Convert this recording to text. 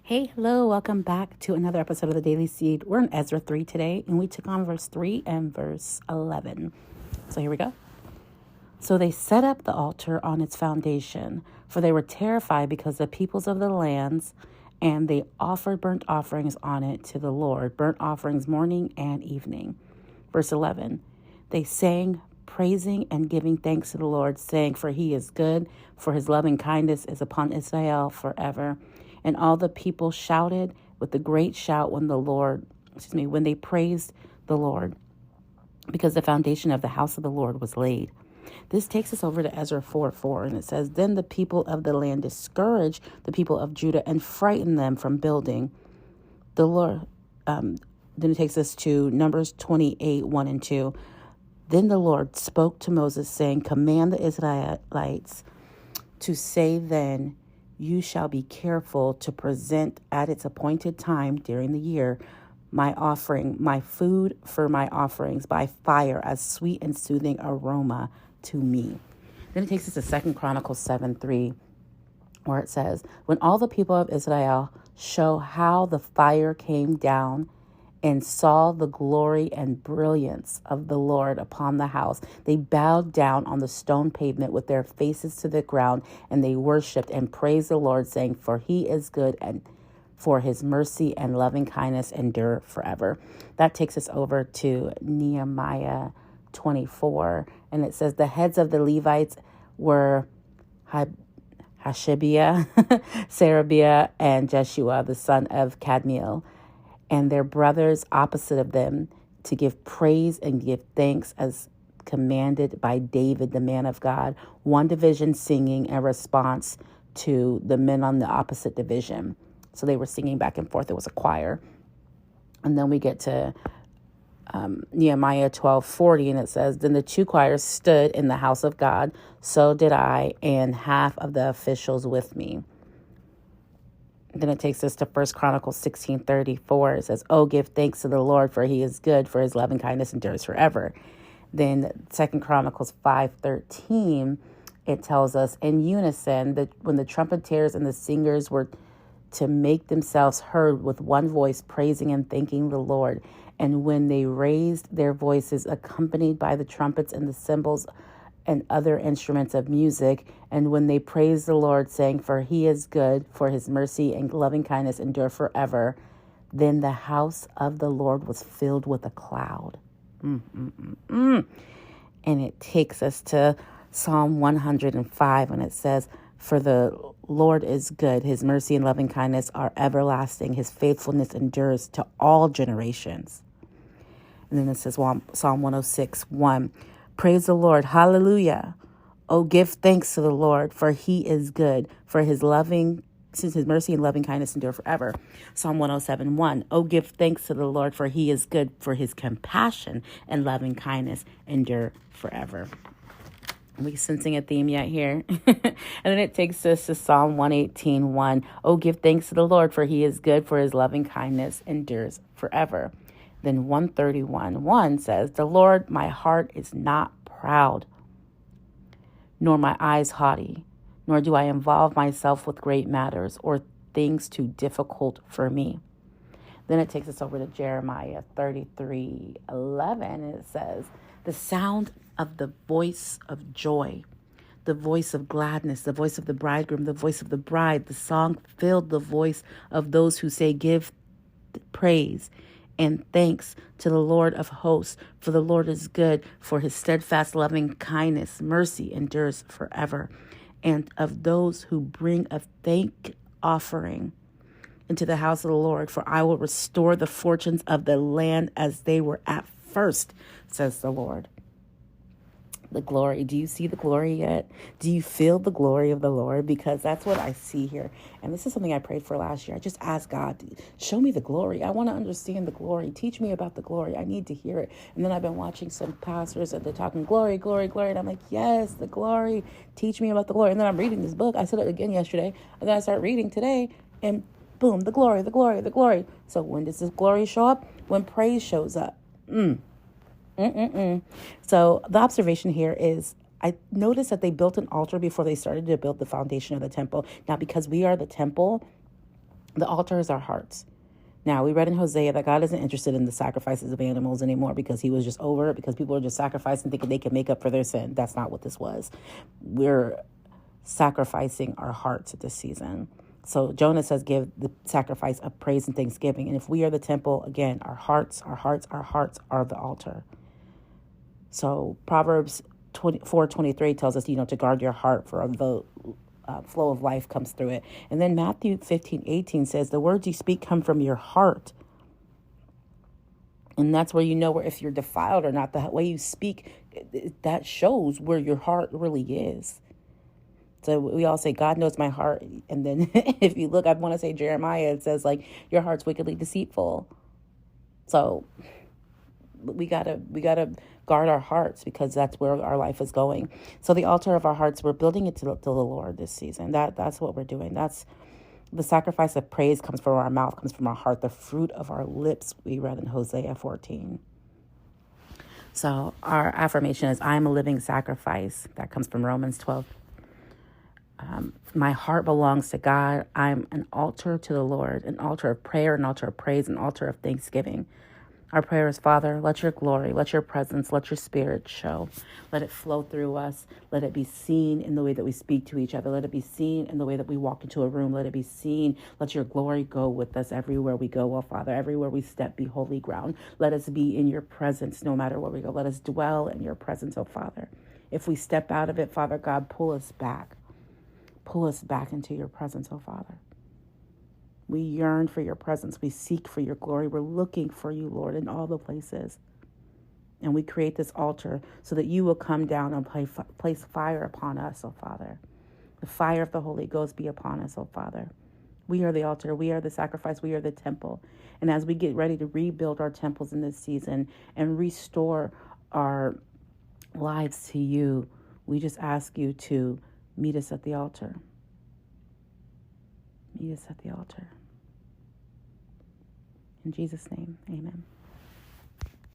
Hey, hello, welcome back to another episode of the Daily Seed. We're in Ezra 3 today, and we took on verse 3 and verse 11. So here we go. So they set up the altar on its foundation, for they were terrified because the peoples of the lands, and they offered burnt offerings on it to the Lord, burnt offerings morning and evening. Verse 11, they sang, praising and giving thanks to the Lord, saying, for he is good, for his loving kindness is upon Israel forever. And all the people shouted with a great shout when when they praised the Lord, because the foundation of the house of the Lord was laid. This takes us over to Ezra 4:4, and it says, then the people of the land discouraged the people of Judah and frightened them from building. The Lord, then it takes us to Numbers 28:1 and 2. Then the Lord spoke to Moses, saying, command the Israelites to say then, you shall be careful to present at its appointed time during the year my offering, my food for my offerings by fire as sweet and soothing aroma to me. Then it takes us to 2 Chronicles 7:3, where it says, when all the people of Israel show how the fire came down and saw the glory and brilliance of the Lord upon the house, they bowed down on the stone pavement with their faces to the ground, and they worshipped and praised the Lord, saying, for he is good, and for his mercy and loving kindness endure forever. That takes us over to Nehemiah 24, and it says, the heads of the Levites were Hashabiah, Sarabiah, and Jeshua, the son of Kadmiel, and their brothers opposite of them, to give praise and give thanks as commanded by David, the man of God, one division singing in response to the men on the opposite division. So they were singing back and forth. It was a choir. And then we get to Nehemiah 12:40, and it says, then the two choirs stood in the house of God. So did I, and half of the officials with me. Then it takes us to 1 Chronicles 16:34. It says, oh, give thanks to the Lord, for he is good, for his loving kindness endures forever. Then 2 Chronicles 5:13, it tells us in unison that when the trumpeters and the singers were to make themselves heard with one voice, praising and thanking the Lord, and when they raised their voices, accompanied by the trumpets and the cymbals and other instruments of music, and when they praised the Lord, saying, for he is good, for his mercy and loving kindness endure forever, then the house of the Lord was filled with a cloud. And it takes us to Psalm 105, and it says, for the Lord is good, his mercy and loving kindness are everlasting, his faithfulness endures to all generations. And then it says, Psalm 106:1, praise the Lord, hallelujah. Oh, give thanks to the Lord, for he is good, for his mercy and loving kindness endure forever. Psalm 107:1, oh, give thanks to the Lord, for he is good, for his compassion and loving kindness endure forever. Are we sensing a theme yet here? And then it takes us to Psalm 118:1, oh, give thanks to the Lord, for he is good, for his loving kindness endures forever. Then 131:1 says, the Lord, my heart is not proud, nor my eyes haughty, nor do I involve myself with great matters or things too difficult for me. Then it takes us over to Jeremiah 33:11, and it says, the sound of the voice of joy, the voice of gladness, the voice of the bridegroom, the voice of the bride, the song filled the voice of those who say, give praise and thanks to the Lord of hosts, for the Lord is good, for his steadfast loving kindness, mercy endures forever. And of those who bring a thank offering into the house of the Lord, for I will restore the fortunes of the land as they were at first, says the Lord. The glory. Do you see the glory yet? Do you feel the glory of the Lord? Because that's what I see here. And this is something I prayed for last year. I just asked God, show me the glory. I want to understand the glory. Teach me about the glory. I need to hear it. And then I've been watching some pastors and they're talking glory, glory, glory. And I'm like, yes, the glory. Teach me about the glory. And then I'm reading this book. I said it again yesterday. And then I start reading today. And boom, the glory, the glory, the glory. So when does this glory show up? When praise shows up. So the observation here is I noticed that they built an altar before they started to build the foundation of the temple. Now, because we are the temple, The altar is our hearts. Now, we read in Hosea that God isn't interested in the sacrifices of animals anymore because he was just over it, because people are just sacrificing thinking they can make up for their sin. That's not what this was. We're sacrificing our hearts this season. So Jonah says, give the sacrifice of praise and thanksgiving. And if we are the temple, again, our hearts are the altar. So Proverbs 4:23 tells us, to guard your heart, for the flow of life comes through it. And then Matthew 15:18 says, the words you speak come from your heart. And that's where you know where if you're defiled or not. The way you speak, that shows where your heart really is. So we all say, God knows my heart. And then if you look, I want to say Jeremiah, it says like, your heart's wickedly deceitful. So we gotta guard our hearts, because that's where our life is going. So the altar of our hearts, we're building it to the Lord this season. That's what we're doing. That's the sacrifice of praise comes from our mouth, comes from our heart. The fruit of our lips, we read in Hosea 14. So our affirmation is, I am a living sacrifice. That comes from Romans 12. My heart belongs to God. I'm an altar to the Lord, an altar of prayer, an altar of praise, an altar of thanksgiving. Our prayer is, Father, let your glory, let your presence, let your spirit show. Let it flow through us. Let it be seen in the way that we speak to each other. Let it be seen in the way that we walk into a room. Let it be seen. Let your glory go with us everywhere we go, oh Father. Everywhere we step, be holy ground. Let us be in your presence no matter where we go. Let us dwell in your presence, oh Father. If we step out of it, Father God, pull us back. Pull us back into your presence, oh Father. We yearn for your presence. We seek for your glory. We're looking for you, Lord, in all the places. And we create this altar so that you will come down and place fire upon us, oh Father. The fire of the Holy Ghost be upon us, oh Father. We are the altar. We are the sacrifice. We are the temple. And as we get ready to rebuild our temples in this season and restore our lives to you, we just ask you to meet us at the altar. Meet us at the altar. In Jesus' name, amen.